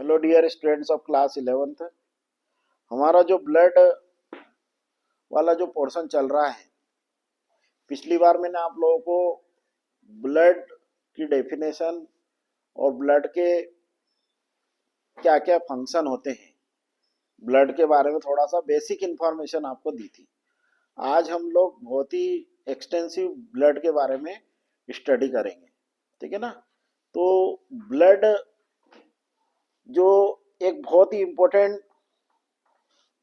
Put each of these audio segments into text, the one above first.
Hello dear students of class 11th। हमारा जो blood वाला जो पोर्शन चल रहा है, पिछली बार मैंने आप लोगों को ब्लड की डेफिनेशन और ब्लड के क्या क्या फंक्शन होते हैं, ब्लड के बारे में थोड़ा सा बेसिक इंफॉर्मेशन आपको दी थी। आज हम लोग बहुत ही एक्सटेंसिव ब्लड के बारे में स्टडी करेंगे, ठीक है ना। तो ब्लड जो एक बहुत ही इम्पोर्टेंट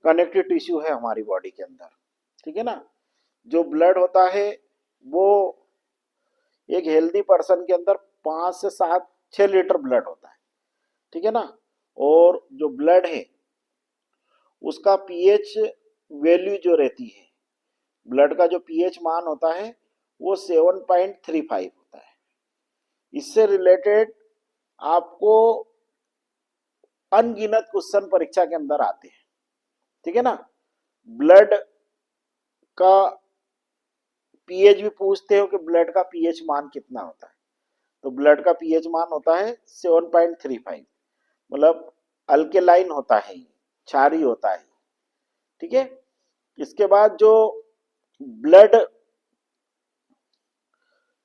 कनेक्टिव टिश्यू है हमारी बॉडी के अंदर, ठीक है ना। जो ब्लड होता है वो एक हेल्दी पर्सन के अंदर 5 से 6 लीटर ब्लड होता है, ठीक है ना। और जो ब्लड है उसका पीएच वैल्यू जो रहती है, ब्लड का जो पीएच मान होता है वो 7.35 होता है। इससे रिलेटेड आपको अनगिनत क्वेश्चन परीक्षा के अंदर आते हैं, ठीक है ना। ब्लड का पीएच भी पूछते हो कि ब्लड का पीएच मान कितना होता है, तो ब्लड का पीएच मान होता है 7.35, मतलब अल्केलाइन होता है, क्षारीय होता है, ठीक है। इसके बाद जो ब्लड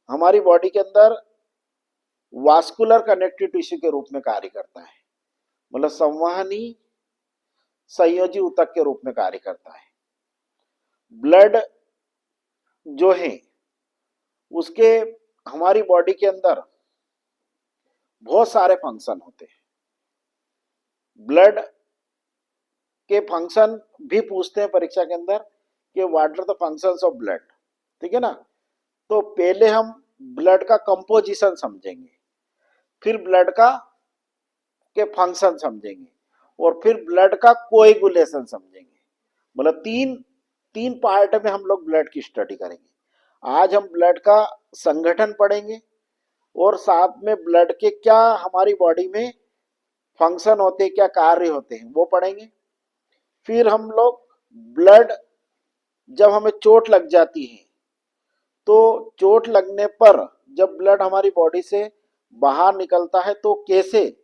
हमारी बॉडी के अंदर वास्कुलर कनेक्टिव टिश्यू के रूप में कार्य करता है, मतलब संवहनी संयोजी ऊतक के रूप में कार्य करता है। ब्लड जो है उसके हमारी बॉडी के अंदर बहुत सारे फंक्शन होते हैं। ब्लड के फंक्शन भी पूछते हैं परीक्षा के अंदर कि what are the functions of blood, ठीक है ना। तो पहले हम ब्लड का कंपोजिशन समझेंगे, फिर ब्लड का के फंक्शन समझेंगे, और फिर ब्लड का कोएगुलेशन समझेंगे। मतलब तीन तीन पार्ट में हम लोग ब्लड की स्टडी करेंगे। आज हम ब्लड का संगठन पढ़ेंगे और साथ में ब्लड के क्या हमारी बॉडी में फंक्शन होते हैं, क्या कार्य होते हैं, वो पढ़ेंगे। फिर हम लोग ब्लड, जब हमें चोट लग जाती है तो चोट लगने पर जब ब्लड हमारी बॉडी से बाहर निकलता है तो कैसे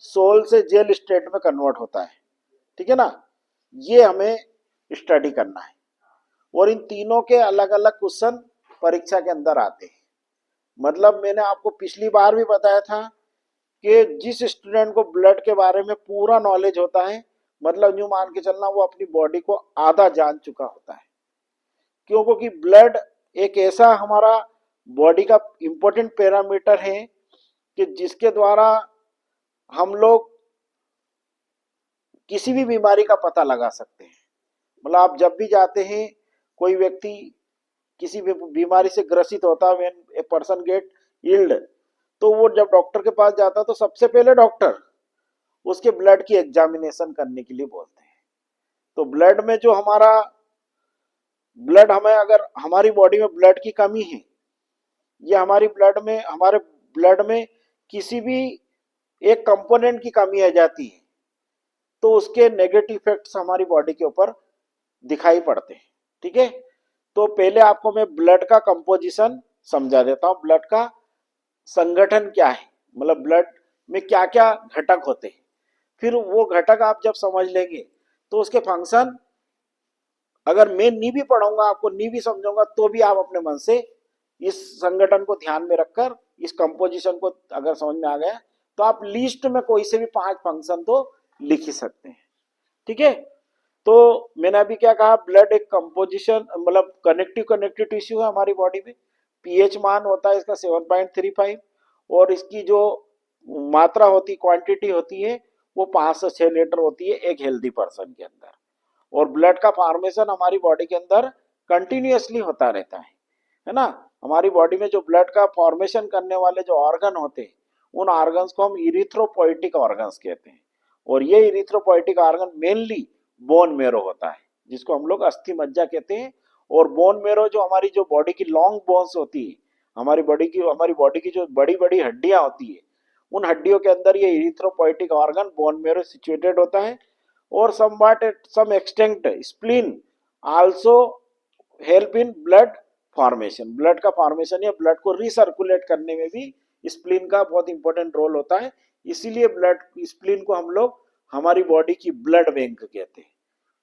सोल से जेल स्टेट में कन्वर्ट होता है, ठीक है ना। ये हमें स्टडी करना है और इन तीनों के अलग अलग क्वेश्चन परीक्षा के अंदर आते हैं। मतलब मैंने आपको पिछली बार भी बताया था कि जिस स्टूडेंट को ब्लड के बारे में पूरा नॉलेज होता है, मतलब यूं मान के चलना वो अपनी बॉडी को आधा जान चुका होता है। क्यों? क्योंकि ब्लड एक ऐसा हमारा बॉडी का इंपॉर्टेंट पैरामीटर है कि जिसके द्वारा हम लोग किसी भी बीमारी का पता लगा सकते हैं। मतलब आप जब भी जाते हैं, कोई व्यक्ति किसी भी बीमारी से ग्रसित होता है, when a person get yield, तो वो जब डॉक्टर के पास जाता है तो सबसे पहले डॉक्टर उसके ब्लड की एग्जामिनेशन करने के लिए बोलते हैं। तो ब्लड में जो हमारा ब्लड, हमें अगर हमारी बॉडी में ब्लड की कमी है या हमारे ब्लड में किसी भी एक कंपोनेंट की कमी आ जाती है तो उसके नेगेटिव इफेक्ट्स हमारी बॉडी के ऊपर दिखाई पड़ते हैं, ठीक है। तो पहले आपको मैं ब्लड का कंपोजिशन समझा देता हूं, ब्लड का संगठन क्या है, मतलब ब्लड में क्या क्या घटक होते हैं। फिर वो घटक आप जब समझ लेंगे तो उसके फंक्शन, अगर मैं नहीं भी पढ़ाऊंगा आपको, नहीं भी समझाऊंगा, तो भी आप अपने मन से इस संगठन को ध्यान में रखकर इस कंपोजिशन को अगर समझ में आ गया तो आप लिस्ट में कोई से भी 5 फंक्शन तो लिख ही सकते हैं, ठीक है। तो मैंने अभी क्या कहा, ब्लड एक कंपोजिशन, मतलब कनेक्टिव टिश्यू है हमारी बॉडी में। पीएच मान होता है इसका 7.35 और इसकी जो मात्रा होती, क्वांटिटी होती है वो 5 से 6 लीटर होती है एक हेल्दी पर्सन के अंदर। और ब्लड का फॉर्मेशन हमारी बॉडी के अंदर कंटिन्यूअसली होता रहता है ना। हमारी बॉडी में जो ब्लड का फॉर्मेशन करने वाले जो ऑर्गन होते हैं, उन ऑर्गन्स को हम इरिथ्रोपोइटिक ऑर्गन्स कहते हैं। और ये इरिथ्रोपोइटिक ऑर्गन मेनली बोन मेरो होता है, जिसको हम लोग अस्थि मज्जा कहते हैं। और बोन मेरो जो हमारी जो बॉडी की लॉन्ग बोन्स होती है, हमारी बॉडी की जो बड़ी बड़ी हड्डियां होती है, उन हड्डियों के अंदर ये इरिथ्रोपोइटिक ऑर्गन बोन मेरो सिचुएटेड होता है। और somewhat at some extent spleen also help in blood formation, blood का फॉर्मेशन या ब्लड को रिसर्कुलेट करने में भी स्प्लीन का बहुत इंपॉर्टेंट रोल होता है। इसीलिए ब्लड स्प्लीन को हम लोग हमारी बॉडी की ब्लड बैंक कहते हैं।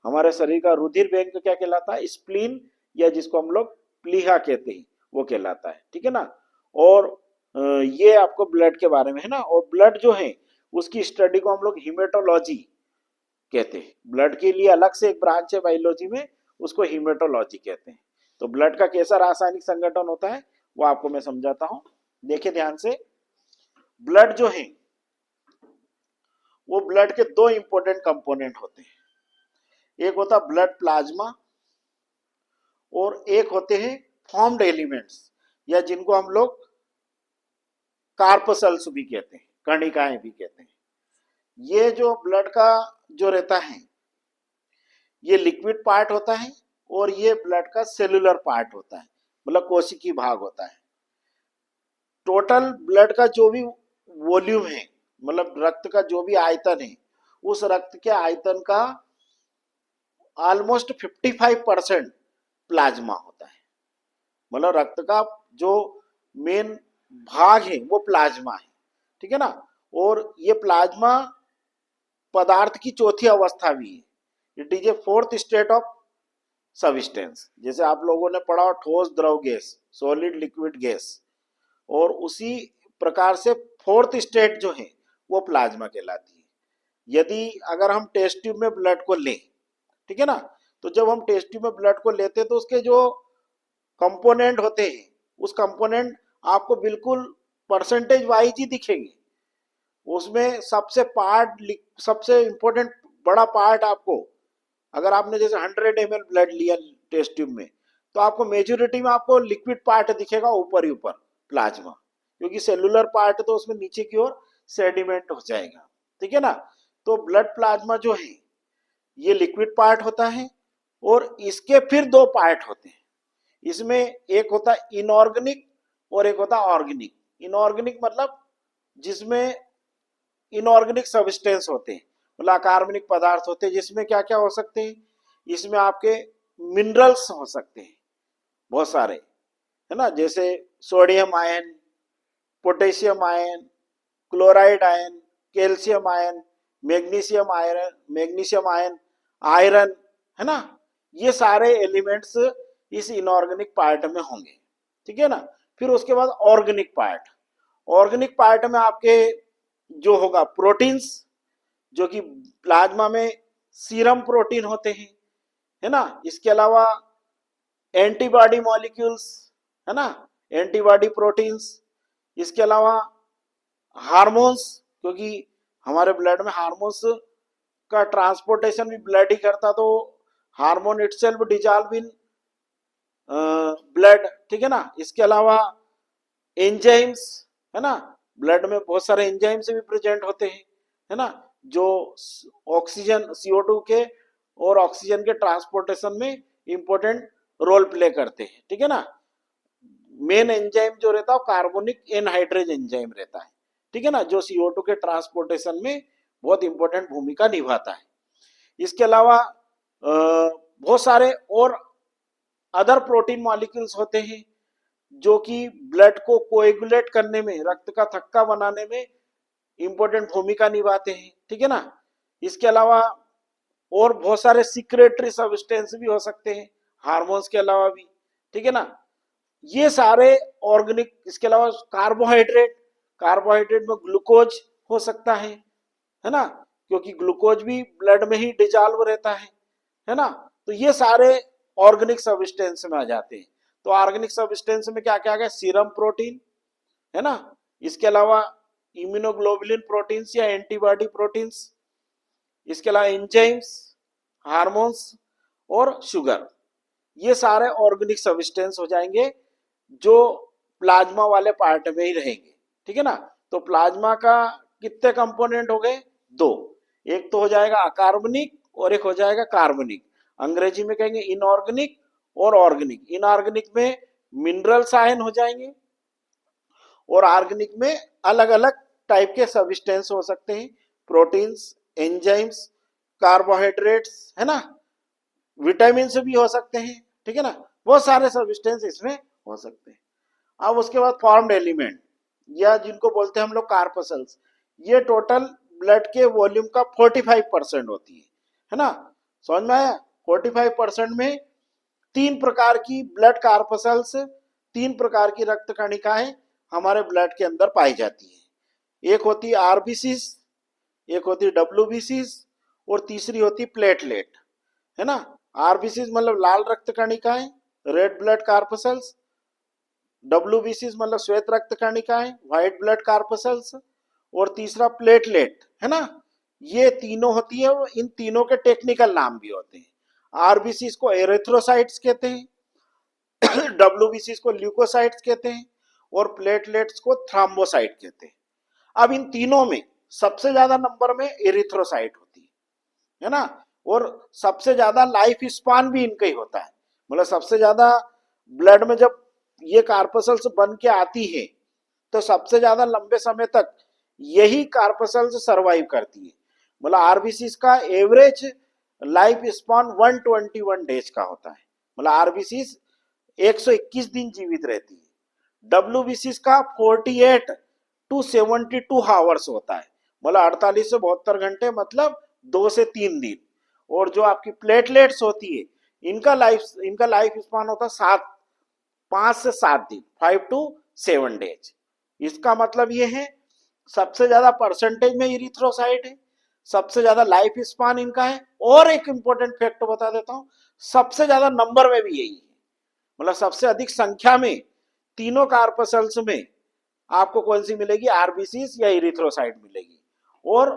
हमारे शरीर का रुधिर बैंक क्या कहलाता है? स्प्लीन, या जिसको हम लोग प्लीहा कहते हैं, वो कहलाता है। ठीक है ना। और ये आपको ब्लड के बारे में है ना। और ब्लड जो है उसकी स्टडी को हम लोग हीमेटोलॉजी कहते हैं। ब्लड के लिए अलग से एक ब्रांच है बायोलॉजी में, उसको हीमेटोलॉजी कहते हैं। तो ब्लड का कैसा रासायनिक संगठन होता है वो आपको मैं समझाता हूं। देखिए ध्यान से, ब्लड जो है वो ब्लड के दो इंपॉर्टेंट कंपोनेंट होते हैं। एक होता ब्लड प्लाज्मा और एक होते हैं फॉर्म्ड एलिमेंट्स, या जिनको हम लोग कार्पसल्स भी कहते हैं, कणिकाएं भी कहते हैं। ये जो ब्लड का जो रहता है ये लिक्विड पार्ट होता है और ये ब्लड का सेलुलर पार्ट होता है, मतलब कोशिकीय भाग होता है। टोटल ब्लड का जो भी वॉल्यूम है, मतलब रक्त का जो भी आयतन है, उस रक्त के आयतन का ऑलमोस्ट 55% प्लाज्मा होता है। मतलब रक्त का जो मेन भाग है वो प्लाज्मा है। ठीक है ना। और ये प्लाज्मा पदार्थ की चौथी अवस्था भी है। It is a fourth state of substance. जैसे आप लोगों ने पढ़ा ठोस द्रव गैस, सॉलिड लिक्विड गैस, और उसी प्रकार से फोर्थ स्टेट जो है वो प्लाज्मा कहलाती है। यदि अगर हम टेस्ट ट्यूब में ब्लड को लें, ठीक है ना, तो जब हम टेस्ट ट्यूब में ब्लड को लेते हैं तो उसके जो कंपोनेंट होते हैं उस कंपोनेंट आपको बिल्कुल परसेंटेज वाइज ही दिखेंगे। उसमें सबसे इंपॉर्टेंट बड़ा पार्ट आपको, अगर आपने जैसे 100 ml ब्लड लिया टेस्ट ट्यूब में, तो आपको मेजोरिटी में आपको लिक्विड पार्ट दिखेगा ऊपर ही ऊपर प्लाज्मा, क्योंकि सेलुलर पार्ट तो उसमें नीचे की ओर सेडिमेंट हो जाएगा। ठीक है ना। तो ब्लड प्लाज्मा जो है ये लिक्विड पार्ट होता है और इसके फिर दो पार्ट होते हैं। इसमें एक होता है इनऑर्गेनिक और एक होता है ऑर्गेनिक। इनऑर्गेनिक मतलब जिसमें इनऑर्गेनिक सब्सटेंस होते हैं, मतलब अकार्बनिक पदार्थ होते हैं, जिसमें क्या क्या हो सकते हैं, इसमें आपके मिनरल्स हो सकते हैं बहुत सारे, है ना, जैसे sodium ion, potassium ion, chloride ion, calcium ion, magnesium ion, iron, है ना। ये सारे एलिमेंट्स इस इनऑर्गेनिक पार्ट में होंगे। ठीक है ना। फिर उसके बाद ऑर्गेनिक पार्ट। ऑर्गेनिक पार्ट में आपके जो होगा प्रोटीन्स, जो कि प्लाज्मा में सीरम प्रोटीन होते हैं, है ना। इसके अलावा एंटीबॉडी मॉलिक्यूल्स, है ना, एंटीबॉडी प्रोटीन्स। इसके अलावा हार्मोन्स, क्योंकि हमारे ब्लड में हार्मोन्स का ट्रांसपोर्टेशन भी ब्लड ही करता, तो hormone itself dissolve in blood. ठीक है ना। इसके अलावा एंजाइम्स, है ना, ब्लड में बहुत सारे एंजाइम्स भी प्रेजेंट होते हैं, है ना, जो ऑक्सीजन CO2 के और ऑक्सीजन के ट्रांसपोर्टेशन में इंपॉर्टेंट रोल प्ले करते हैं। ठीक है ना। मेन एंजाइम जो रहता है कार्बोनिक एनहाइड्रेज एंजाइम रहता है। ठीक है ना, जो CO2 के ट्रांसपोर्टेशन में बहुत इंपॉर्टेंट भूमिका निभाता है। इसके अलावा बहुत सारे और अदर प्रोटीन मॉलिक्यूल्स होते हैं जो कि ब्लड को कोएगुलेट करने में, रक्त का थक्का बनाने में इंपॉर्टेंट भूमिका निभाते हैं। ठीक है ना। इसके अलावा और बहुत सारे सिक्रेटरी सब्सटेंस भी हो सकते हैं हार्मोन्स के अलावा भी। ठीक है ना। ये सारे ऑर्गेनिक। इसके अलावा कार्बोहाइड्रेट में ग्लूकोज हो सकता है ना, क्योंकि ग्लूकोज भी ब्लड में ही डिजॉल्व रहता है ना। तो ये सारे ऑर्गेनिक सब्सटेंस में आ जाते हैं। तो ऑर्गेनिक सब्सटेंस में क्या क्या आ गया? सीरम प्रोटीन, है ना। इसके अलावा इम्यूनोग्लोबुलिन प्रोटीन्स या एंटीबॉडी प्रोटीन्स। इसके अलावा एंजाइम्स, हार्मोन्स और शुगर। ये सारे ऑर्गेनिक सब्सटेंस हो जाएंगे जो प्लाज्मा वाले पार्ट में ही रहेंगे। ठीक है ना। तो प्लाज्मा का कितने कंपोनेंट हो गए? दो। एक तो हो जाएगा अकार्बनिक और एक हो जाएगा कार्बनिक। अंग्रेजी में कहेंगे इनऑर्गेनिक और ऑर्गेनिक। इनऑर्गेनिक में मिनरल्स आयन हो जाएंगे और ऑर्गेनिक में अलग अलग टाइप के सब्सटेंस हो सकते हैं, प्रोटीन्स, एंजाइम्स, कार्बोहाइड्रेट्स, है ना, विटामिन भी हो सकते हैं। ठीक है ना। बहुत सारे सब्सटेंस इसमें हो सकते हैं। अब उसके बाद फॉर्म्ड एलिमेंट, या जिनको बोलते हैं हम लोग कार्पसल्स, ये टोटल ब्लड के वॉल्यूम का 45% होती है ना। समझ में आया? 45% में 3 प्रकार की ब्लड कार्पसल्स, 3 प्रकार की रक्त कणिकाएं हमारे ब्लड के अंदर पाई जाती है। एक होती है आरबीसीज, एक होती है डब्ल्यूबीसीज, और तीसरी होती प्लेटलेट, है ना। आरबीसीज मतलब लाल रक्त कणिकाएं, रेड ब्लड कार्पसल्स। डब्ल्यूबीसीज मतलब श्वेत रक्त कणिकाएं, व्हाइट ब्लड कार्पसल्स। और तीसरा प्लेटलेट, है ना। ये तीनों होती है, इन तीनों के टेक्निकल नाम भी होते हैं। आरबीसीज को एरिथ्रोसाइट्स कहते हैं, डब्ल्यूबीसीज को ल्यूकोसाइट्स कहते हैं, और प्लेटलेट्स को थ्रोम्बोसाइट कहते हैं। अब इन तीनों में सबसे ज्यादा नंबर में एरिथ्रोसाइट होती है ना। और सबसे ज्यादा लाइफ स्पान भी इनका ही होता है, मतलब सबसे ज्यादा ब्लड में जब ये कार्पसल्स बन के आती है तो सबसे ज्यादा लंबे समय तक यही कार्पसल्स सरवाइव करती है। मतलब आरबीसीज का एवरेज लाइफ स्पान 121 डेज का होता है, मतलब आरबीसीज 121 दिन जीवित रहती है। डब्ल्यूबीसीज का 48 टू 72 आवर्स होता है, मतलब 48 से 72 घंटे, मतलब 2 से 3 दिन। और जो आपकी प्लेटलेट्स होती है, इनका लाइफ स्पान होता है 5 से 7 दिन, 5 टू 7 डेज। इसका मतलब ये है सबसे ज्यादा परसेंटेज में इरिथ्रोसाइट है, सबसे ज्यादा लाइफ स्पान इनका है, और एक इंपॉर्टेंट फैक्ट बता देता हूं, सबसे ज्यादा नंबर में भी यही है। मतलब सबसे अधिक संख्या में तीनों कार्पसल्स में आपको कौन सी मिलेगी? आरबीसीज या इरिथ्रोसाइट मिलेगी। और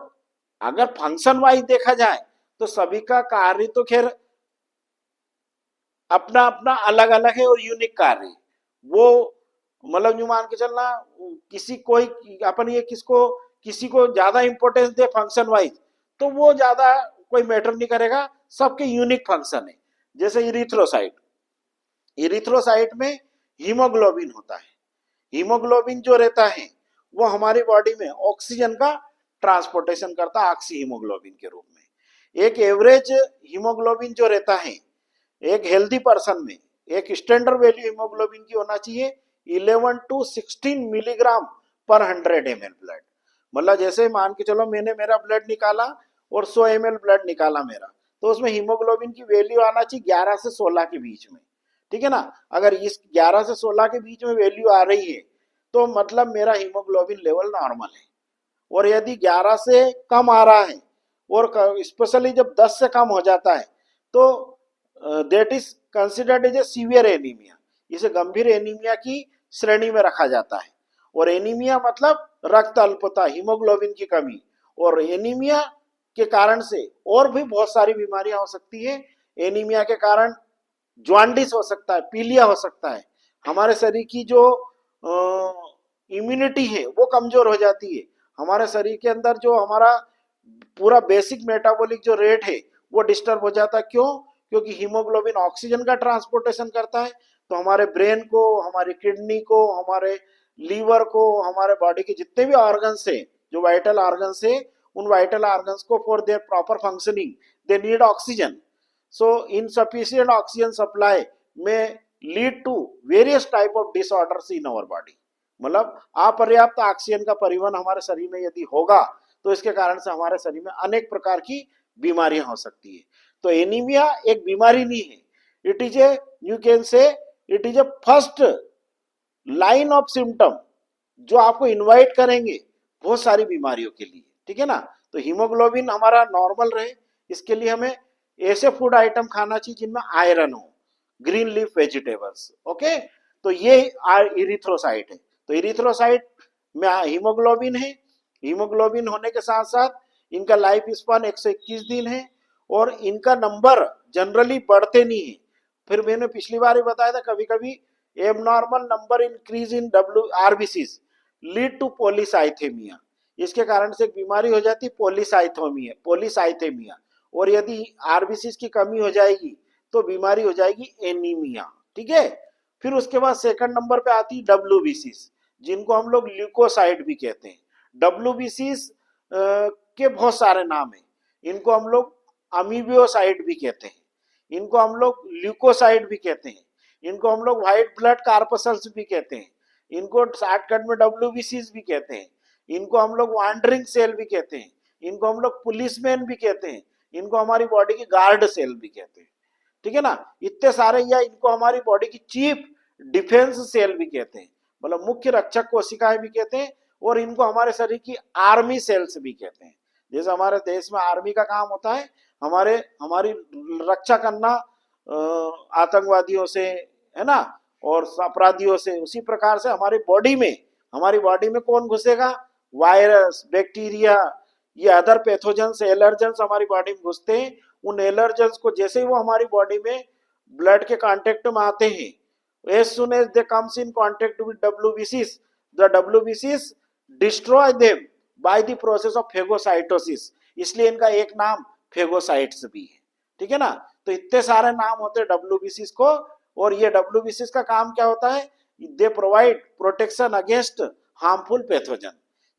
अगर फंक्शन वाइज देखा जाए तो सभी का कार्य तो खैर अपना अपना अलग अलग है और यूनिक कार्य। वो मतलब यूं मान के चलना, किसी कोई अपन ये किसी को ज्यादा इंपॉर्टेंस दे फंक्शन वाइज तो वो ज्यादा कोई मैटर नहीं करेगा, सबके यूनिक फंक्शन है। जैसे इरिथ्रोसाइट, इरिथ्रोसाइट में हीमोग्लोबिन होता है। हीमोग्लोबिन जो रहता है वो हमारी बॉडी में ऑक्सीजन का ट्रांसपोर्टेशन करता है ऑक्सी हीमोग्लोबिन के रूप में। एक एवरेज हीमोग्लोबिन जो रहता है एक हेल्दी पर्सन में, एक स्टैंडर्ड वैल्यू हीमोग्लोबिन की होना चाहिए 11 टू 16 मिलीग्राम पर 100 ml ब्लड। मतलब जैसे मान के चलो मैंने मेरा ब्लड निकाला और 100 ml ब्लड निकाला मेरा, तो उसमें हीमोग्लोबिन की वैल्यू आना चाहिए 11 से 16 के बीच में, ठीक है ना। अगर इस 11 से 16 के बीच में वैल्यू आ रही है तो मतलब मेरा हीमोग्लोबिन लेवल नॉर्मल है। और यदि 11 से कम आ रहा है और स्पेशली जब 10 से कम हो जाता है तो that is considered as a severe anaemia, इसे गंभीर एनीमिया की श्रेणी में रखा जाता है। और एनीमिया मतलब रक्त अल्पता, हीमोग्लोबिन की कमी। और एनीमिया के कारण से और भी बहुत सारी बीमारियां हो सकती है। एनीमिया के कारण जॉन्डिस हो सकता है, पीलिया हो सकता है, हमारे शरीर की जो इम्यूनिटी है वो कमजोर हो जाती है, हमारे शरीर के अंदर जो हमारा पूरा बेसिक मेटाबॉलिक जो रेट है वो डिस्टर्ब हो जाता है। क्यों? क्योंकि हीमोग्लोबिन ऑक्सीजन का ट्रांसपोर्टेशन करता है, तो हमारे ब्रेन को, हमारी किडनी को, हमारे लीवर को, हमारे बॉडी के जितने भी ऑर्गन्स है, जो वाइटल ऑर्गन्स है, उन वाइटल ऑर्गन्स को for their proper functioning they need oxygen. So insufficient oxygen supply may lead to various type of disorders in our body। मतलब अपर्याप्त ऑक्सीजन का परिवहन हमारे शरीर में यदि होगा तो इसके कारण से हमारे शरीर में अनेक प्रकार की बीमारियां हो सकती है। तो एनीमिया एक बीमारी नहीं है, it is a, you can say it is a first line of symptom जो आपको इनवाइट करेंगे बहुत सारी बीमारियों के लिए, ठीक है ना। तो हीमोग्लोबिन हमारा नॉर्मल रहे इसके लिए हमें ऐसे फूड आइटम खाना चाहिए जिनमें आयरन हो, ग्रीन लीफ वेजिटेबल्स, ओके। तो ये इरिथ्रोसाइट है। तो इरिथ्रोसाइट में हीमोग्लोबिन है, हीमोग्लोबिन होने के साथ साथ इनका लाइफ स्पान 121 दिन है और इनका नंबर जनरली बढ़ते नहीं है। फिर मैंने पिछली बार ही बताया था, कभी कभी abnormal number increase in RBCs lead to polycythaemia, इसके कारण से एक बीमारी हो जाती है पॉलीसाइथेमिया। और यदि आरबीसी की कमी हो जाएगी तो बीमारी हो जाएगी एनीमिया, ठीक है। फिर उसके बाद सेकंड नंबर पे आती है डब्ल्यूबीसी, जिनको हम लोग ल्यूकोसाइट भी कहते हैं। डब्ल्यूबीसी के बहुत सारे नाम है, इनको हम लोग अमीबियोसाइट भी कहते हैं, इनको हम लोग ल्यूकोसाइट भी कहते हैं, इनको हम लोग व्हाइट ब्लड कार्पसल्स भी कहते हैं, इनको शॉर्टकट में डब्ल्यूबीसी भी कहते हैं। इनको हम लोग वॉन्डरिंग सेल भी कहते हैं, इनको हम लोग पुलिसमैन भी कहते हैं, इनको हमारी बॉडी की गार्ड सेल भी कहते हैं, ठीक है ना। इतने सारे, या इनको हमारी बॉडी की चीफ डिफेंस सेल भी कहते हैं, मतलब मुख्य रक्षक कोशिकाएं भी कहते हैं, और इनको हमारे शरीर की आर्मी सेल्स भी कहते हैं। जैसे हमारे देश में आर्मी का काम होता है हमारी रक्षा करना आतंकवादियों से, है ना, और अपराधियों से, उसी प्रकार से हमारी बॉडी में कौन घुसेगा, वायरस, बैक्टीरिया, ये अदर पैथोजेंस, एलर्जेंस हमारी बॉडी में घुसते हैं। उन एलर्जेंस को जैसे ही वो हमारी बॉडी में ब्लड के कांटेक्ट में आते हैं, as soon as they comes in contact with WBCs, the WBCs destroy them by the process of phagocytosis, इसलिए इनका एक नाम फेगोसाइट्स भी है, ठीक है ना। तो इतने सारे नाम होते हैं WBCs को, और ये WBCs का काम क्या होता है, they provide protection against harmful pathogen,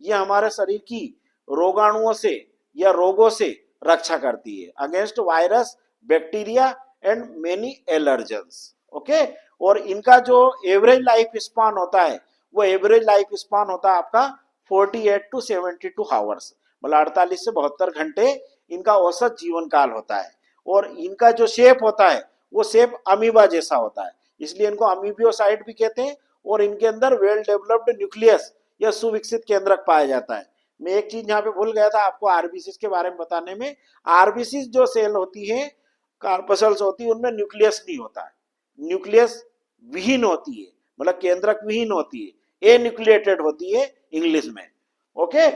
ये हमारे शरीर की रोगाणुओं से या रोगों से रक्षा करती है, against virus, bacteria and many allergens, okay. और इनका जो एवरेज लाइफ स्पान होता है, वो एवरेज लाइफ स्पान होता है आपका 48 to 72 आवर्स, मतलब 48 से 72 घंटे इनका औसत जीवन काल होता है। और इनका जो शेप होता है वो शेप अमीबा जैसा होता है, इसलिए इनको अमीबियोसाइट भी कहते हैं। और इनके अंदर वेल डेवलप्ड न्यूक्लियस या सुविकसित केंद्रक पाया जाता है। मैं एक चीज यहाँ पे भूल गया था आपको आरबीसी के बारे में बताने में, आरबीसी जो सेल होती है, कार्पसल्स होती है, उनमें न्यूक्लियस नहीं होता है, न्यूक्लियस विहीन होती है, मतलब केंद्रक विहीन होती है, ए न्यूक्लिएटेड होती है इंग्लिश में, ओके।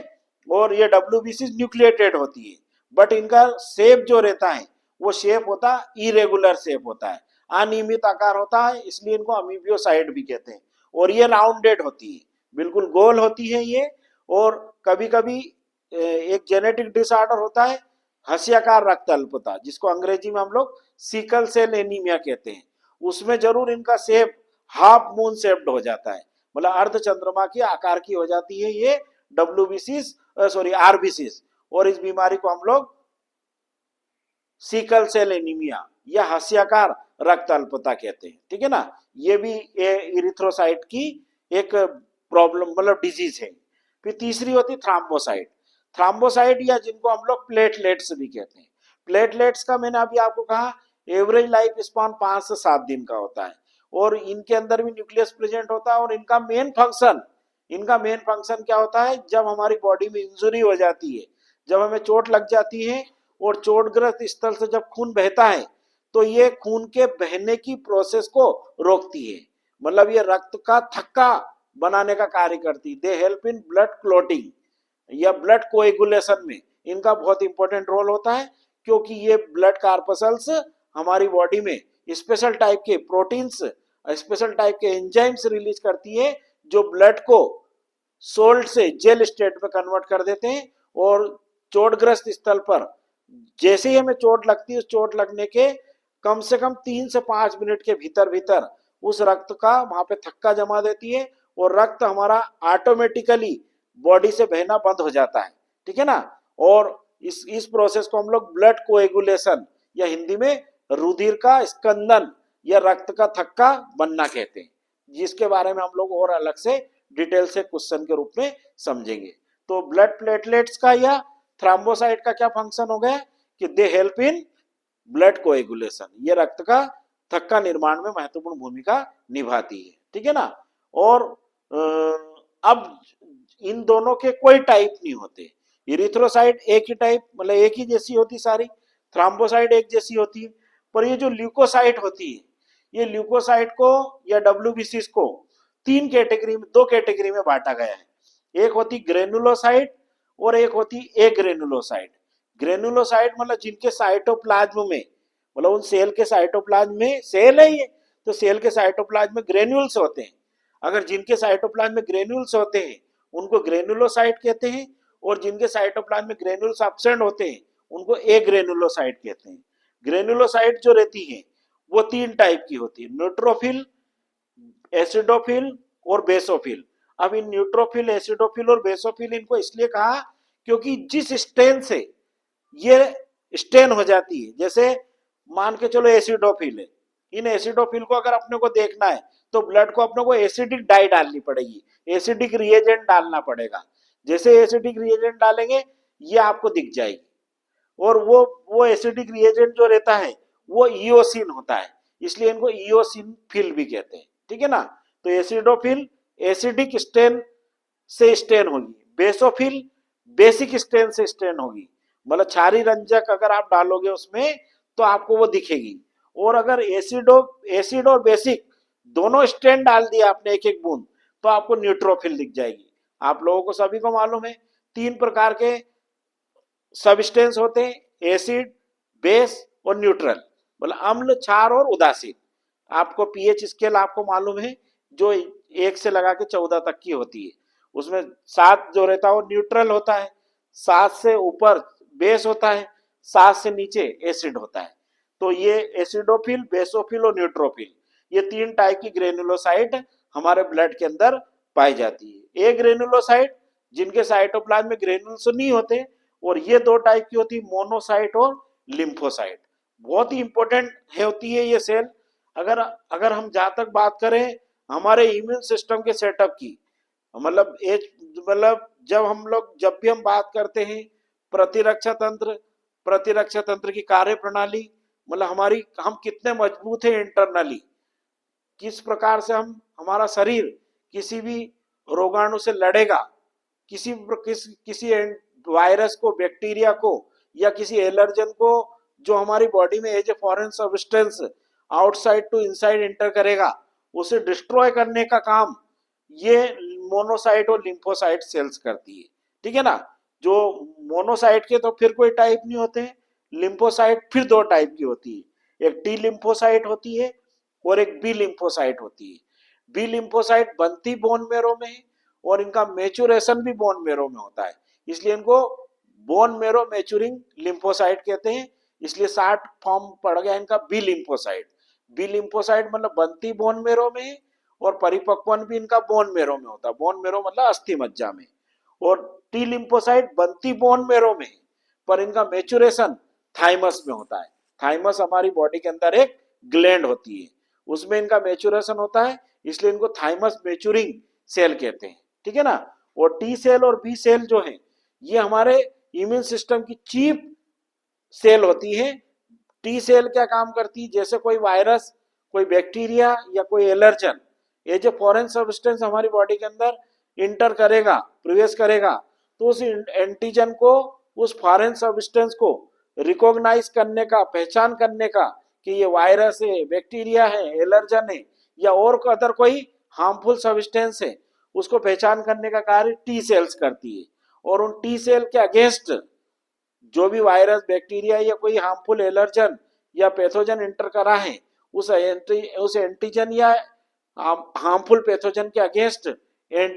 और ये डब्ल्यूबीसी न्यूक्लिएटेड होती है, बट इनका शेप जो रहता है वो शेप होता है इरेगुलर शेप होता है, अनियमित आकार होता है, इसलिए इनको अमीबियोसाइट भी कहते हैं। और ये राउंडेड होती है, बिल्कुल गोल होती है ये। और कभी कभी एक जेनेटिक डिसऑर्डर होता है हंसियाकार रक्त अल्पता, जिसको अंग्रेजी में हम लोग सिकल सेल एनीमिया कहते हैं, उसमें जरूर इनका शेप हाफ मून शेप्ड हो जाता है, मतलब अर्ध चंद्रमा की आकार की हो जाती है ये आरबीसीज। और इस बीमारी को हम लोग सिकल सेल एनीमिया या हंसियाकार रक्त अल्पता कहते हैं, ठीक है ना। ये भी इरिथ्रोसाइट की एक प्रॉब्लम, मतलब डिजीज है। फिर तीसरी होती थ्राम्बोसाइट, थ्राम्बोसाइट या जिनको हम लोग प्लेटलेट्स भी कहते हैं। प्लेटलेट्स का मैंने अभी आपको कहा एवरेज लाइफ स्पान 5 से 7 दिन का होता है, और इनके अंदर भी न्यूक्लियस प्रेजेंट होता है। और इनका मेन फंक्शन क्या होता है, जब हमारी बॉडी में इंजुरी हो जाती है, जब हमें चोट लग जाती है और चोटग्रस्त स्थल से जब खून बहता है, तो ये खून के बहने की प्रोसेस को रोकती है, मतलब ये रक्त का थक्का बनाने का कार्य करती है। They help in blood clotting या ब्लड कोएगुलेशन में इनका बहुत इंपॉर्टेंट रोल होता है, क्योंकि ये ब्लड कार्पसल्स हमारी बॉडी में स्पेशल टाइप के प्रोटीन्स, स्पेशल टाइप के एंजाइम्स रिलीज करती है, जो ब्लड को सोल्ट से जेल स्टेट में कन्वर्ट कर देते हैं। और चोटग्रस्त स्थल पर जैसे ही हमें चोट लगती है, उस चोट लगने के कम से कम 3 से 5 मिनट के भीतर भीतर उस रक्त का वहां पे थक्का जमा देती है, और रक्त हमारा ऑटोमेटिकली बॉडी से बहना बंद हो जाता है, ठीक है ना। और इस प्रोसेस को हम लोग ब्लड कोएगुलेशन या हिंदी में रुधिर का स्कंदन या रक्त का थक्का बनना कहते हैं, जिसके बारे में हम लोग और अलग से डिटेल से क्वेश्चन के रूप में समझेंगे। तो ब्लड प्लेटलेट्स का या थ्राम्बोसाइट का क्या फंक्शन हो गया कि they help in blood coagulation, ये रक्त का थक्का निर्माण में महत्वपूर्ण भूमिका निभाती है, ठीक है ना। और अब इन दोनों के कोई टाइप नहीं होते, इरिथ्रोसाइट एक ही टाइप, मतलब एक ही जैसी होती सारी, थ्राम्बोसाइट एक जैसी होती है। पर ये जो ल्यूकोसाइट होती है, ये ल्यूकोसाइट को या डब्ल्यूबीसीज को दो कैटेगरी में बांटा गया है। एक होती ग्रेनुलोसाइट और एक होती एग्रेनुलोसाइट। ग्रेनुलोसाइट मतलब जिनके साइटोप्लाज्म में, मतलब उन सेल के साइटोप्लाज्म में, सेल है ये तो सेल के साइटोप्लाज्म में ग्रेन्यूल्स होते हैं, अगर जिनके साइटोप्लाज्म में ग्रेन्यूल्स होते हैं उनको ग्रेनुलोसाइट कहते हैं, और जिनके साइटोप्लाज्म में ग्रेन्यूल्स एब्सेंट होते हैं उनको एग्रेनुलोसाइट कहते हैं। ग्रेनुलोसाइट जो रहती है वो 3 टाइप की होती है, न्यूट्रोफिल, एसिडोफिल और बेसोफिल। अब इन न्यूट्रोफिल, एसिडोफिल और बेसोफिल इनको इसलिए कहा क्योंकि जिस स्टेन से ये स्टेन हो जाती है, जैसे मान के चलो एसिडोफिल है, इन एसिडोफिल को अगर अपने को देखना है तो ब्लड को अपने को एसिडिक डाई डालनी पड़ेगी, एसिडिक रिएजेंट डालना पड़ेगा। जैसे एसिडिक रिएजेंट डालेंगे ये आपको दिख जाएगी। और वो एसिडिक रिएजेंट जो रहता है वो इओसिन होता है, इसलिए इनको इओसिनोफिल भी कहते हैं, ठीक है ना। तो एसिडोफिल एसिडिक स्टेन से स्टेन होगी, बेसोफिल बेसिक स्टेन से स्टेन होगी, मतलब क्षारी रंजक अगर आप डालोगे उसमें तो आपको वो दिखेगी। और अगर एसिड और बेसिक दोनों स्टेन डाल दिया आपने एक एक बूंद तो आपको न्यूट्रोफिल दिख जाएगी। आप लोगों को सभी को मालूम है 3 प्रकार के सबस्टेंस होते हैं, एसिड, बेस और न्यूट्रल, मतलब अम्ल, क्षार और उदासीन। आपको पीएच स्केल आपको मालूम है जो 1 से लगा के 14 तक की होती है, उसमें 7 जो रहता है वो न्यूट्रल होता है, 7 से ऊपर बेस होता है, 7 से नीचे एसिड होता है। तो ये एसिडोफिल, बेसोफिल और न्यूट्रोफिल, ये 3 टाइप की ग्रेनुलोसाइट हमारे ब्लड के अंदर पाई जाती है। ए ग्रेनुलोसाइट जिनके साइटोप्लाज्म में ग्रेनुल्स नहीं होते, और ये 2 टाइप की होती है, मोनोसाइट और लिम्फोसाइट। बहुत ही इंपॉर्टेंट है होती है ये सेल। अगर अगर हम जहां तक बात करें हमारे इम्यून सिस्टम के सेटअप की, मतलब एज मतलब जब भी हम बात करते हैं प्रतिरक्षा तंत्र की कार्य प्रणाली, मतलब हम कितने मजबूत हैं इंटरनली, किस प्रकार से हमारा शरीर किसी भी रोगाणु से लड़ेगा, किसी वायरस को, बैक्टीरिया को या किसी एलर्जन को जो हमारी बॉडी में as a foreign substance outside to inside enter करेगा, उसे डिस्ट्रॉय करने का काम ये मोनोसाइट और लिम्फोसाइट सेल्स करती है, ठीक है ना। जो मोनोसाइट के तो फिर कोई टाइप नहीं होते हैं, लिम्फोसाइट फिर 2 टाइप की होती है, एक टी लिम्फोसाइट होती है और एक बी लिम्फोसाइट होती है। बी लिम्फोसाइट बनती बोन मेरो में है और इनका मेचुरेशन भी बोन मेरो में होता है, इसलिए इनको बोन मेरो मेचुरिंग लिम्फोसाइट कहते हैं। इसलिए 60 फॉर्म पड़ गया इनका बी लिम्फोसाइट। बी लिम्फोसाइट मतलब बनती बोन मेरो में है और परिपक्वन भी इनका बोन मेरो में होता है, बोन मेरो मतलब अस्थि मज्जा में। और टी लिम्फोसाइट बनती बोन मेरो में है पर इनका मेचुरेशन थाइमस में होता है। थाइमस हमारी बॉडी के अंदर एक ग्लैंड होती है, उसमें इनका मेचुरेशन होता है, इसलिए इनको थाइमस मेचुरिंग सेल कहते हैं, ठीक है ना। और टी सेल और बी सेल जो है ये हमारे इम्यून सिस्टम की चीफ सेल होती है। टी सेल क्या काम करती है, जैसे कोई वायरस, कोई बैक्टीरिया या कोई एलर्जन ये जो फॉरेन सब्सटेंस हमारी बॉडी के अंदर इंटर करेगा, प्रवेश करेगा, तो उस एंटीजन को, उस फॉरेन सब्सटेंस को रिकॉग्नाइज करने का, पहचान करने का कि ये वायरस है, बैक्टीरिया है, एलर्जन है या और अदर कोई हार्मफुल सब्सटेंस है, उसको पहचान करने का कार्य टी सेल्स करती है। और उन टी सेल के अगेंस्ट जो भी वायरस, बैक्टीरिया या कोई हार्मफुल एलर्जन या पैथोजन इंटर करा है, उस एंटीजन या हार्मफुल पैथोजन के अगेंस्ट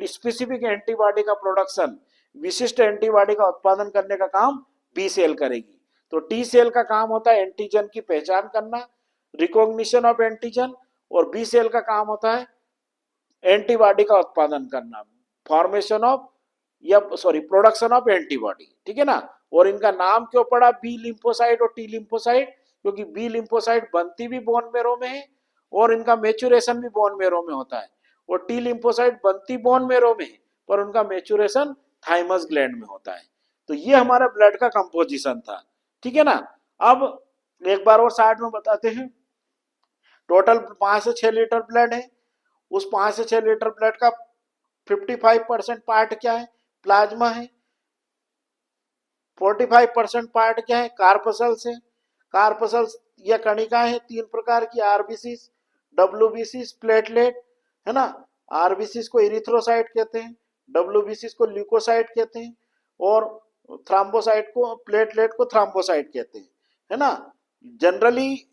स्पेसिफिक एंटीबॉडी का प्रोडक्शन, विशिष्ट एंटीबॉडी का उत्पादन करने का काम बी सेल करेगी। तो टी सेल का काम होता है एंटीजन की पहचान करना, रिकॉग्निशन ऑफ एंटीजन, और बी सेल का काम होता है एंटीबॉडी का उत्पादन करना, फॉर्मेशन ऑफ या प्रोडक्शन ऑफ एंटीबॉडी, ठीक है ना। और इनका नाम क्यों पड़ा बी लिम्फोसाइट और टी लिम्फोसाइट, क्योंकि बी लिम्फोसाइट बनती भी बोन मेरो में है और इनका मेचुरेशन भी बोन मेरो में होता है, और टी लिम्फोसाइट बनती बोन मेरो में है पर उनका मेचुरेशन थाइमस ग्लैंड में होता है। तो ये हमारा ब्लड का कंपोजिशन था, ठीक है ना। अब एक बार और साइड में बताते हैं, टोटल 5 से 6 लीटर ब्लड है, उस 5 से 6 लीटर ब्लड का 55% पार्ट क्या है, प्लाज्मा है, 45% पार्ट क्या है, कार्पसल्स है। कार्पसल्स या कणिकाएं हैं 3 प्रकार की, आरबीसीस, डब्ल्यूबीसीस, प्लेटलेट, है ना। आरबीसीस को इरिथ्रोसाइट कहते हैं, डब्ल्यूबीसीस को ल्यूकोसाइट कहते हैं, और थ्राम्बोसाइट को, प्लेटलेट को थ्राम्बोसाइट कहते हैं, है ना। जनरली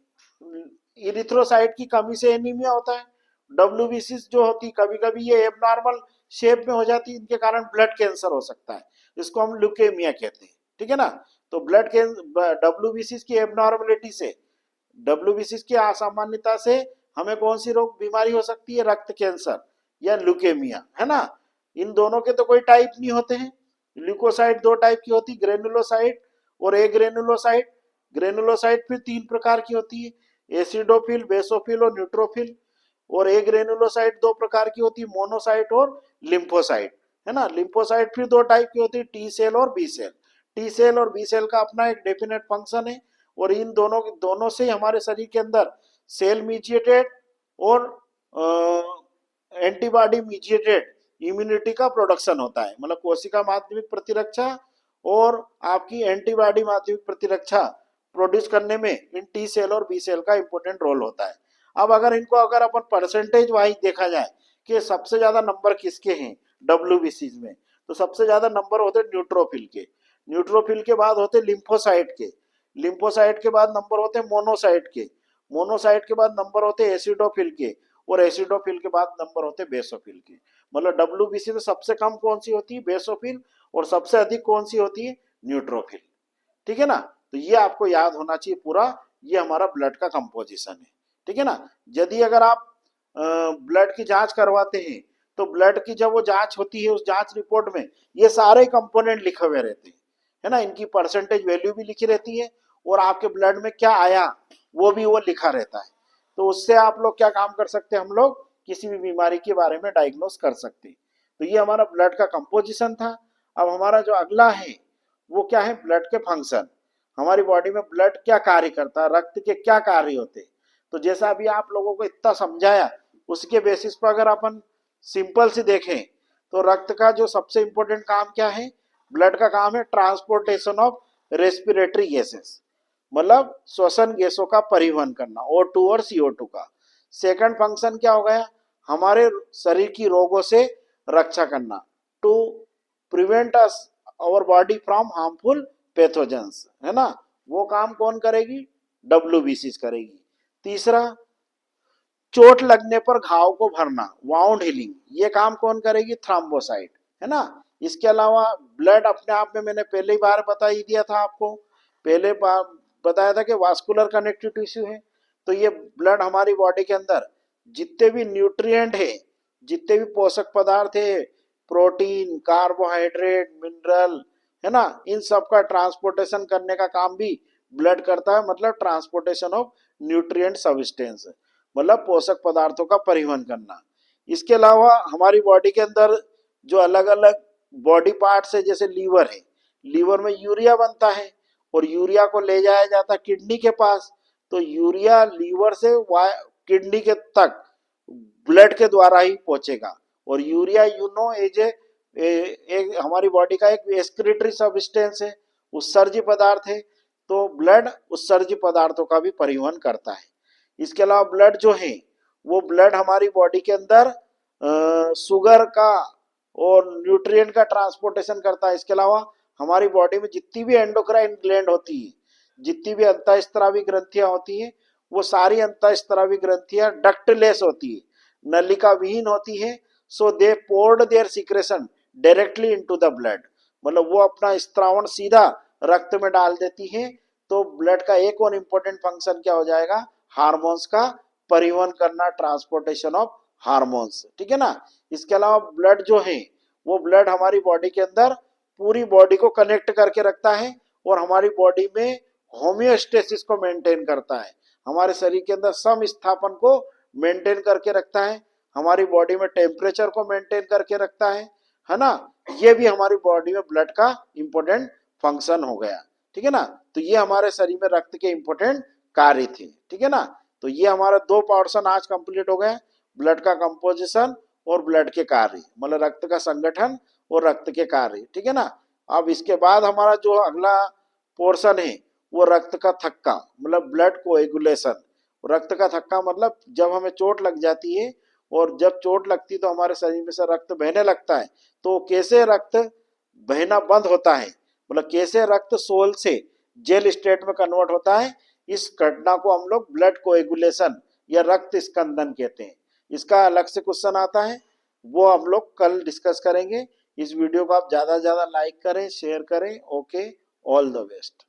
इरिथ्रोसाइट की कमी से एनीमिया होता है। डब्ल्यूबीसीस जो होती कभी कभी ये एबनॉर्मल शेप में हो जाती है, इनके कारण ब्लड कैंसर हो सकता है, इसको हम ल्यूकेमिया कहते हैं, ठीक है ना। तो ब्लड के डब्ल्यूबीसीस की एबनॉर्मलिटी से, डब्ल्यूबीसीस की असामान्यता से हमें कौन सी रोग बीमारी हो सकती है, रक्त कैंसर या ल्यूकेमिया, है ना। इन दोनों के तो कोई टाइप नहीं होते हैं। ल्यूकोसाइट 2 टाइप की होती, ग्रेनुलोसाइट और ए ग्रेनुलोसाइट। ग्रेनुलोसाइट फिर 3 प्रकार की होती है, एसिडोफिल, बेसोफिल और न्यूट्रोफिल। और ए ग्रेनुलोसाइट 2 प्रकार की होती है, मोनोसाइट और लिम्फोसाइट। है ना। लिम्फोसाइट फिर दो टाइप की होती है, टी सेल और बी सेल। टी सेल और बी सेल का अपना एक डेफिनेट फंक्शन है, और इन दोनों से हमारे शरीर के अंदर सेल मीडिएटेड और एंटीबॉडी मीडिएटेड इम्यूनिटी का प्रोडक्शन होता है। मतलब कोशिका माध्यमिक प्रतिरक्षा और आपकी एंटीबॉडी माध्यमिक प्रतिरक्षा प्रोड्यूस करने में इन टी सेल और बी सेल का इंपॉर्टेंट रोल होता है। अब अगर इनको अगर अपन परसेंटेज वाइज देखा जाए कि सबसे ज्यादा नंबर किसके हैं डब्ल्यूबीसी में, तो सबसे ज्यादा नंबर होते न्यूट्रोफिल के, न्यूट्रोफिल के बाद होते लिम्फोसाइट के, लिम्फोसाइट के बाद नंबर होते मोनोसाइट के, मोनोसाइट के बाद नंबर होते एसिडोफिल के, और एसिडोफिल के बाद नंबर होते बेसोफिल के। मतलब डब्ल्यूबीसी में सबसे कम कौन सी होती है बेसोफिल, और सबसे अधिक कौन सी होती है न्यूट्रोफिल। ठीक है ना। तो ये आपको याद होना चाहिए पूरा, ये हमारा ब्लड का कंपोजिशन है। ठीक है ना। यदि अगर आप ब्लड की जांच करवाते हैं तो ब्लड की जब वो जांच होती है उस जांच रिपोर्ट में ये सारे कंपोनेंट लिखे हुए रहते हैं, है ना। इनकी परसेंटेज वैल्यू भी लिखी रहती है, और आपके ब्लड में क्या आया वो भी वो लिखा रहता है। तो उससे आप लोग क्या काम कर सकते हैं, हम लोग किसी भी बीमारी के बारे में डायग्नोस कर सकते हैं। तो ये हमारा ब्लड का कंपोजिशन था। अब हमारा जो अगला है वो क्या है, ब्लड के फंक्शन। हमारी बॉडी में ब्लड क्या कार्य करता है, रक्त के क्या कार्य होते हैं। तो जैसा अभी आप लोगों को इतना समझाया, उसके बेसिस पर अगर अपन सिंपल से देखें तो रक्त का जो सबसे इंपॉर्टेंट काम क्या है, ब्लड का काम है ट्रांसपोर्टेशन ऑफ रेस्पिरेटरी गैसेस, मतलब श्वसन गैसों का परिवहन करना, O2 और CO2 का। सेकंड फंक्शन क्या हो गया, हमारे शरीर की रोगों से रक्षा करना, to prevent us our body from harmful pathogens, है ना। वो काम कौन करेगी, डब्ल्यूबीसी करेगी। तीसरा, चोट लगने पर घाव को भरना, वाउंड हीलिंग, ये काम कौन करेगी, थ्रोम्बोसाइट, है ना। इसके अलावा ब्लड अपने आप में मैंने पहले ही बार बता ही दिया था आपको, पहले बताया था कि वास्कुलर कनेक्टिव टिश्यू है। तो ये ब्लड हमारी बॉडी के अंदर जितने भी न्यूट्रिएंट है, जितने भी पोषक पदार्थ है, प्रोटीन, कार्बोहाइड्रेट, मिनरल, है ना, इन सब का ट्रांसपोर्टेशन करने का काम भी ब्लड करता है। मतलब ट्रांसपोर्टेशन ऑफ न्यूट्रिएंट सब्सटेंस, मतलब पोषक पदार्थों का परिवहन करना। इसके अलावा हमारी बॉडी के अंदर जो अलग अलग बॉडी पार्ट्स है, जैसे लीवर है, लीवर में यूरिया बनता है, और यूरिया को ले जाया जाता है किडनी के पास। तो यूरिया लीवर से किडनी के तक ब्लड के द्वारा ही पहुंचेगा। और यूरिया एज एक हमारी बॉडी का एक एक्सक्रीटरी सब्सटेंस है, उत्सर्जी पदार्थ है। तो ब्लड उत्सर्जी पदार्थों का भी परिवहन करता है। इसके अलावा ब्लड जो है वो ब्लड हमारी बॉडी के अंदर शुगर का और न्यूट्रिएंट का ट्रांसपोर्टेशन करता है। इसके अलावा हमारी बॉडी में जितनी भी एंडोक्राइन ग्लैंड होती है, जितनी भी अंतःस्त्रावी ग्रंथियां होती हैं, वो सारी अंतःस्त्रावी ग्रंथियां डक्टलेस होती है, नलिका विहीन होती है। So they poured their secretion directly into the blood, मतलब वो अपना स्त्रावण सीधा रक्त में डाल देती है। तो ब्लड का एक और इम्पोर्टेंट फंक्शन क्या हो जाएगा, हार्मोन्स का परिवहन करना, ट्रांसपोर्टेशन ऑफ हार्मोन्स। ठीक है ना। इसके अलावा ब्लड जो है वो ब्लड हमारी बॉडी के अंदर पूरी बॉडी को कनेक्ट करके रखता है, और हमारी बॉडी में होम्योस्टेसिस को मेंटेन करता है, हमारे शरीर के अंदर सम स्थापन को मेंटेन करके रखता है, हमारी बॉडी में टेम्परेचर को मेंटेन करके रखता है ना। ये भी हमारी बॉडी में ब्लड का इंपॉर्टेंट फंक्शन हो गया। ठीक है ना। तो ये हमारे शरीर में रक्त के इंपॉर्टेंट कार्य थे। ठीक है ना। तो ये हमारा दो पोर्शन आज कंप्लीट हो गए, ब्लड का कंपोजिशन और ब्लड के कार्य, मतलब रक्त का संगठन और रक्त के कार्य। ठीक है ना। अब इसके बाद हमारा जो अगला पोर्शन है वो रक्त का थक्का, मतलब ब्लड कोएगुलेशन। रक्त का थक्का मतलब जब हमें चोट लग जाती है, और जब चोट लगती है तो हमारे शरीर में से रक्त बहने लगता है, तो कैसे रक्त बहना बंद होता है, मतलब कैसे रक्त सोल से जेल स्टेट में कन्वर्ट होता है, इस घटना को हम लोग ब्लड कोएगुलेशन या रक्त स्कंदन कहते हैं। इसका अलग से क्वेश्चन आता है, वो हम लोग कल डिस्कस करेंगे। इस वीडियो को आप ज्यादा से ज्यादा लाइक करें, शेयर करें। Okay, all the best.